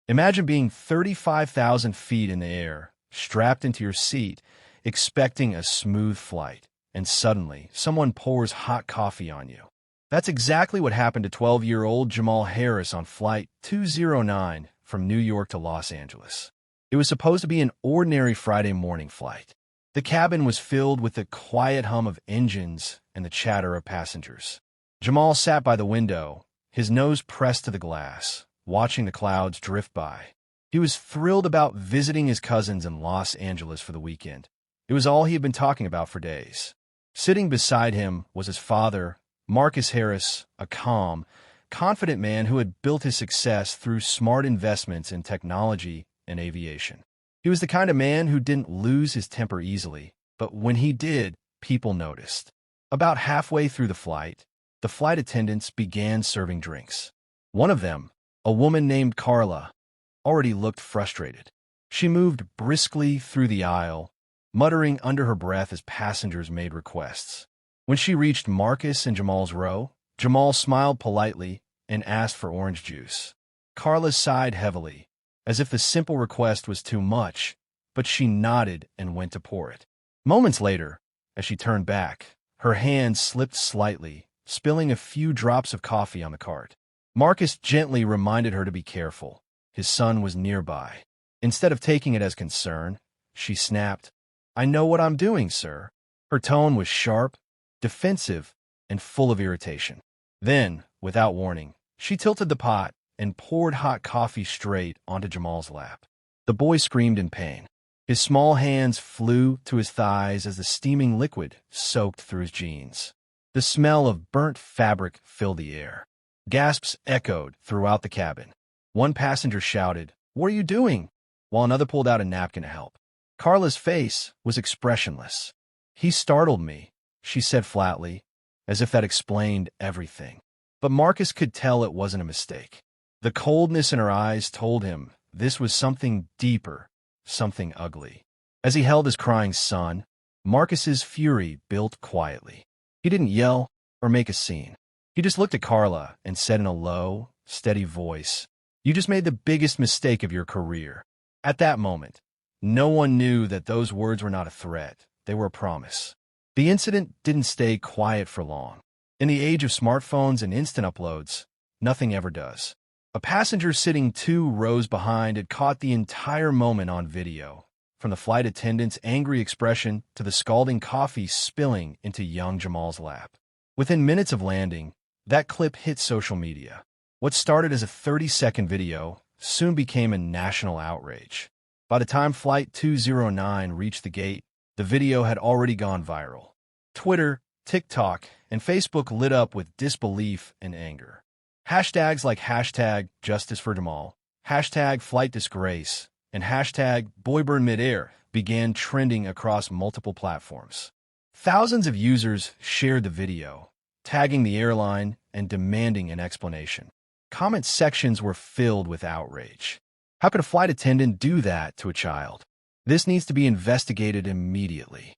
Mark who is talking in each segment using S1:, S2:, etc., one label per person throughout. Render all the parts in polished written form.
S1: Imagine being 35,000 feet in the air, strapped into your seat, expecting a smooth flight, and suddenly someone pours hot coffee on you. That's exactly what happened to 12-year-old Jamal Harris on Flight 209 from New York to Los Angeles. It was supposed to be an ordinary Friday morning flight. The cabin was filled with the quiet hum of engines and the chatter of passengers. Jamal sat by the window, his nose pressed to the glass, watching the clouds drift by. He was thrilled about visiting his cousins in Los Angeles for the weekend. It was all he had been talking about for days. Sitting beside him was his father, Marcus Harris, a calm, confident man who had built his success through smart investments in technology and aviation. He was the kind of man who didn't lose his temper easily, but when he did, people noticed. About halfway through the flight attendants began serving drinks. One of them, a woman named Carla, already looked frustrated. She moved briskly through the aisle, muttering under her breath as passengers made requests. When she reached Marcus and Jamal's row, Jamal smiled politely and asked for orange juice. Carla sighed heavily, as if the simple request was too much, but she nodded and went to pour it. Moments later, as she turned back, her hand slipped slightly, spilling a few drops of coffee on the cart. Marcus gently reminded her to be careful. His son was nearby. Instead of taking it as concern, she snapped, "I know what I'm doing, sir." Her tone was sharp, defensive, and full of irritation. Then, without warning, she tilted the pot and poured hot coffee straight onto Jamal's lap. The boy screamed in pain. His small hands flew to his thighs as the steaming liquid soaked through his jeans. The smell of burnt fabric filled the air. Gasps echoed throughout the cabin. One passenger shouted, "What are you doing?" while another pulled out a napkin to help. Carla's face was expressionless. "He startled me," she said flatly, as if that explained everything. But Marcus could tell it wasn't a mistake. The coldness in her eyes told him this was something deeper, something ugly. As he held his crying son, Marcus's fury built quietly. He didn't yell or make a scene. He just looked at Carla and said in a low, steady voice, "You just made the biggest mistake of your career." At that moment, no one knew that those words were not a threat. They were a promise. The incident didn't stay quiet for long. In the age of smartphones and instant uploads, nothing ever does. A passenger sitting 2 rows behind had caught the entire moment on video, from the flight attendant's angry expression to the scalding coffee spilling into young Jamal's lap. Within minutes of landing, that clip hit social media. What started as a 30-second video soon became a national outrage. By the time Flight 209 reached the gate, the video had already gone viral. Twitter, TikTok, and Facebook lit up with disbelief and anger. Hashtags like #JusticeForJamal, #FlightDisgrace, and #BoyBurnMidair began trending across multiple platforms. Thousands of users shared the video, tagging the airline and demanding an explanation. Comment sections were filled with outrage. How could a flight attendant do that to a child? This needs to be investigated immediately.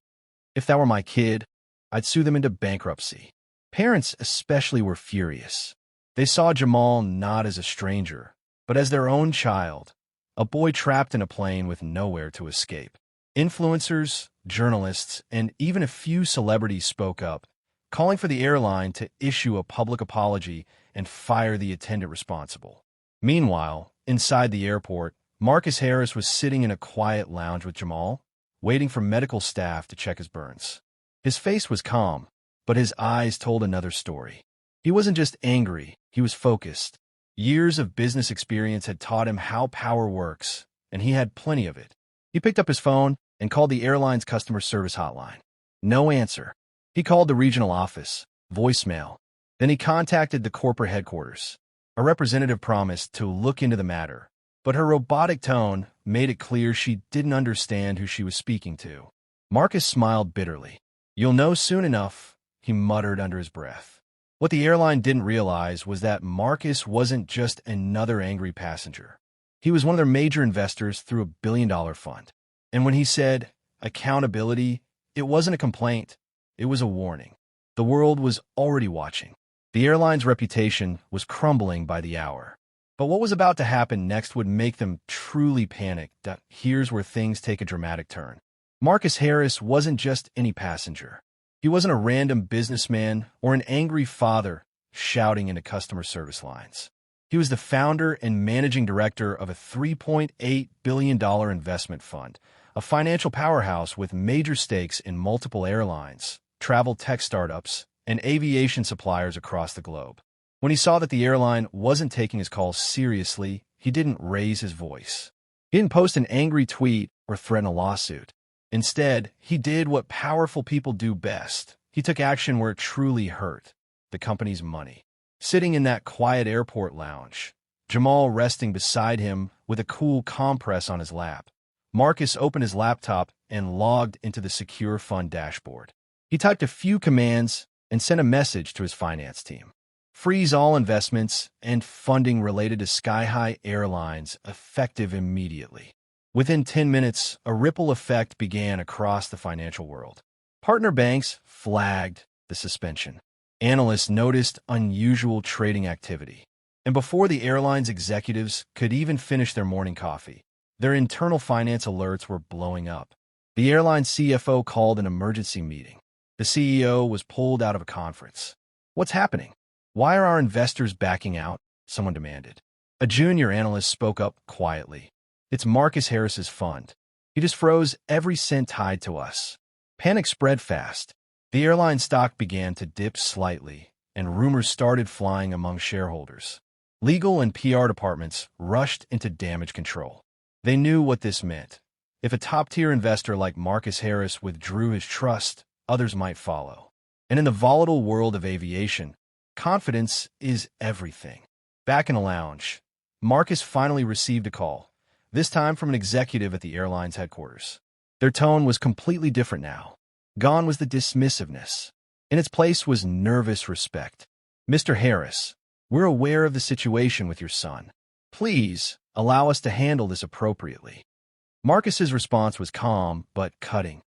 S1: If that were my kid, I'd sue them into bankruptcy. Parents especially were furious. They saw Jamal not as a stranger, but as their own child, a boy trapped in a plane with nowhere to escape. Influencers, journalists, and even a few celebrities spoke up, calling for the airline to issue a public apology and fire the attendant responsible. Meanwhile, inside the airport, Marcus Harris was sitting in a quiet lounge with Jamal, waiting for medical staff to check his burns. His face was calm, but his eyes told another story. He wasn't just angry, he was focused. Years of business experience had taught him how power works, and he had plenty of it. He picked up his phone and called the airline's customer service hotline. No answer. He called the regional office, voicemail. Then he contacted the corporate headquarters. A representative promised to look into the matter, but her robotic tone made it clear she didn't understand who she was speaking to. Marcus smiled bitterly. "You'll know soon enough," he muttered under his breath. What the airline didn't realize was that Marcus wasn't just another angry passenger. He was one of their major investors through a billion-dollar fund. And when he said accountability, it wasn't a complaint, it was a warning. The world was already watching. The airline's reputation was crumbling by the hour. But what was about to happen next would make them truly panic. Here's where things take a dramatic turn. Marcus Harris wasn't just any passenger. He wasn't a random businessman or an angry father shouting into customer service lines. He was the founder and managing director of a $3.8 billion investment fund, a financial powerhouse with major stakes in multiple airlines, travel tech startups, and aviation suppliers across the globe. When he saw that the airline wasn't taking his calls seriously, he didn't raise his voice. He didn't post an angry tweet or threaten a lawsuit. Instead, he did what powerful people do best. He took action where it truly hurt: the company's money. Sitting in that quiet airport lounge, Jamal resting beside him with a cool compress on his lap, Marcus opened his laptop and logged into the secure fund dashboard. He typed a few commands and sent a message to his finance team. Freeze all investments and funding related to sky-high airlines, effective immediately. Within 10 minutes, a ripple effect began across the financial world. Partner banks flagged the suspension. Analysts noticed unusual trading activity. And before the airline's executives could even finish their morning coffee, their internal finance alerts were blowing up. The airline CFO called an emergency meeting. The CEO was pulled out of a conference. "What's happening? Why are our investors backing out?" someone demanded. A junior analyst spoke up quietly. "It's Marcus Harris's fund. He just froze every cent tied to us." Panic spread fast. The airline stock began to dip slightly, and rumors started flying among shareholders. Legal and PR departments rushed into damage control. They knew what this meant. If a top-tier investor like Marcus Harris withdrew his trust, others might follow. And in the volatile world of aviation, confidence is everything. Back in a lounge, Marcus finally received a call, this time from an executive at the airline's headquarters. Their tone was completely different now. Gone was the dismissiveness. In its place was nervous respect. "Mr. Harris, we're aware of the situation with your son. Please allow us to handle this appropriately." Marcus's response was calm but cutting.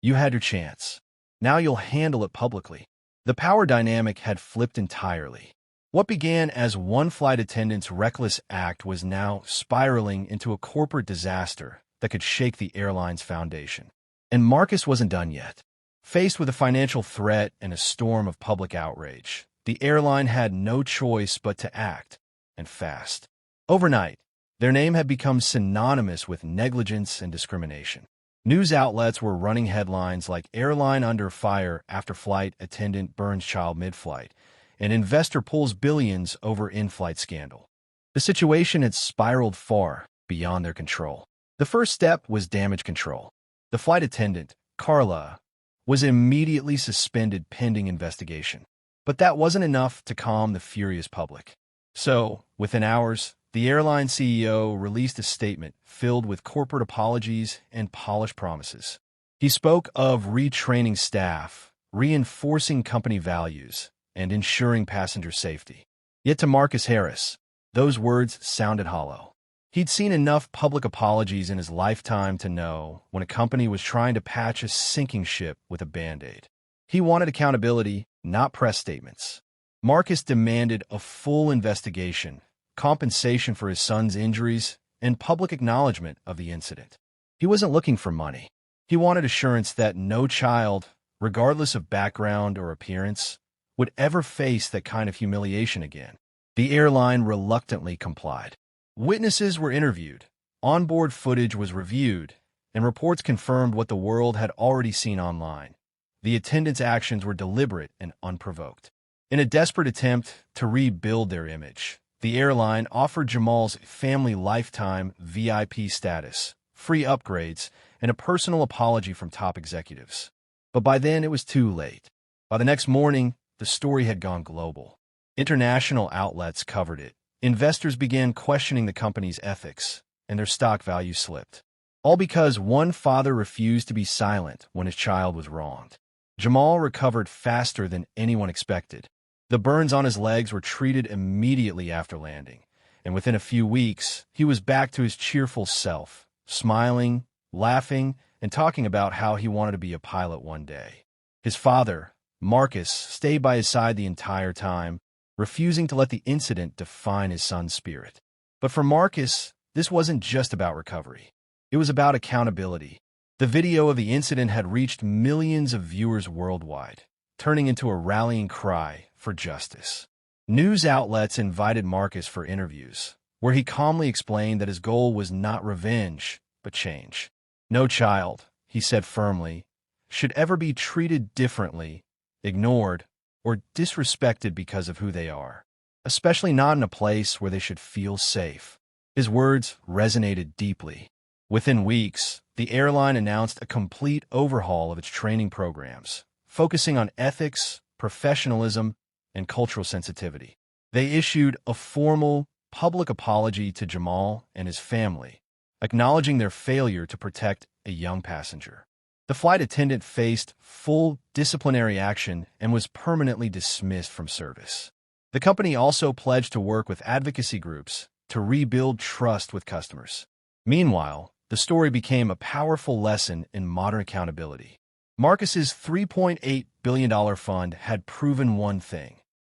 S1: "You had your chance. Now you'll handle it publicly." The power dynamic had flipped entirely. What began as one flight attendant's reckless act was now spiraling into a corporate disaster that could shake the airline's foundation. And Marcus wasn't done yet. Faced with a financial threat and a storm of public outrage, the airline had no choice but to act, and fast. Overnight, their name had become synonymous with negligence and discrimination. News outlets were running headlines like "Airline under fire after flight attendant burns child mid-flight," and "Investor pulls billions over in-flight scandal." The situation had spiraled far beyond their control. The first step was damage control. The flight attendant, Carla, was immediately suspended pending investigation. But that wasn't enough to calm the furious public. So, within hours, the airline CEO released a statement filled with corporate apologies and polished promises. He spoke of retraining staff, reinforcing company values, and ensuring passenger safety. Yet to Marcus Harris, those words sounded hollow. He'd seen enough public apologies in his lifetime to know when a company was trying to patch a sinking ship with a Band-Aid. He wanted accountability, not press statements. Marcus demanded a full investigation, compensation for his son's injuries, and public acknowledgement of the incident. He wasn't looking for money. He wanted assurance that no child, regardless of background or appearance, would ever face that kind of humiliation again. The airline reluctantly complied. Witnesses were interviewed, onboard footage was reviewed, and reports confirmed what the world had already seen online. The attendants' actions were deliberate and unprovoked. In a desperate attempt to rebuild their image, the airline offered Jamal's family lifetime VIP status, free upgrades, and a personal apology from top executives. But by then, it was too late. By the next morning, the story had gone global. International outlets covered it. Investors began questioning the company's ethics, and their stock value slipped. All because one father refused to be silent when his child was wronged. Jamal recovered faster than anyone expected. The burns on his legs were treated immediately after landing, and within a few weeks, he was back to his cheerful self, smiling, laughing, and talking about how he wanted to be a pilot one day. His father, Marcus, stayed by his side the entire time, refusing to let the incident define his son's spirit. But for Marcus, this wasn't just about recovery. It was about accountability. The video of the incident had reached millions of viewers worldwide, turning into a rallying cry for justice. News outlets invited Marcus for interviews, where he calmly explained that his goal was not revenge, but change. No child, he said firmly, should ever be treated differently, ignored, or disrespected because of who they are, especially not in a place where they should feel safe. His words resonated deeply. Within weeks, the airline announced a complete overhaul of its training programs, focusing on ethics, professionalism, and cultural sensitivity. They issued a formal, public apology to Jamal and his family, acknowledging their failure to protect a young passenger. The flight attendant faced full disciplinary action and was permanently dismissed from service. The company also pledged to work with advocacy groups to rebuild trust with customers. Meanwhile, the story became a powerful lesson in modern accountability. Marcus's $3.8 billion fund had proven one thing: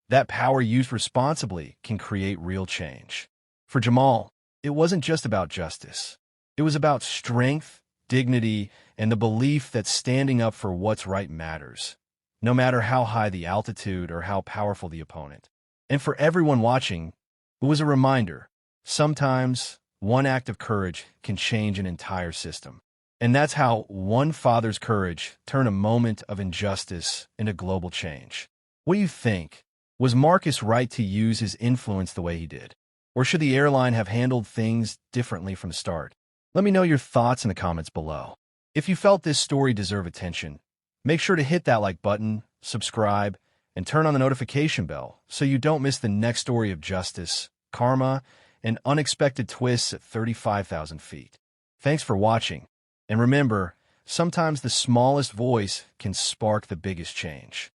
S1: that power used responsibly can create real change. For Jamal, it wasn't just about justice. It was about strength, dignity, and the belief that standing up for what's right matters, no matter how high the altitude or how powerful the opponent. And for everyone watching, it was a reminder: sometimes one act of courage can change an entire system. And that's how one father's courage turned a moment of injustice into global change. What do you think? Was Marcus right to use his influence the way he did? Or should the airline have handled things differently from the start? Let me know your thoughts in the comments below. If you felt this story deserved attention, make sure to hit that like button, subscribe, and turn on the notification bell so you don't miss the next story of justice, karma, and unexpected twists at 35,000 feet. Thanks for watching, and remember, sometimes the smallest voice can spark the biggest change.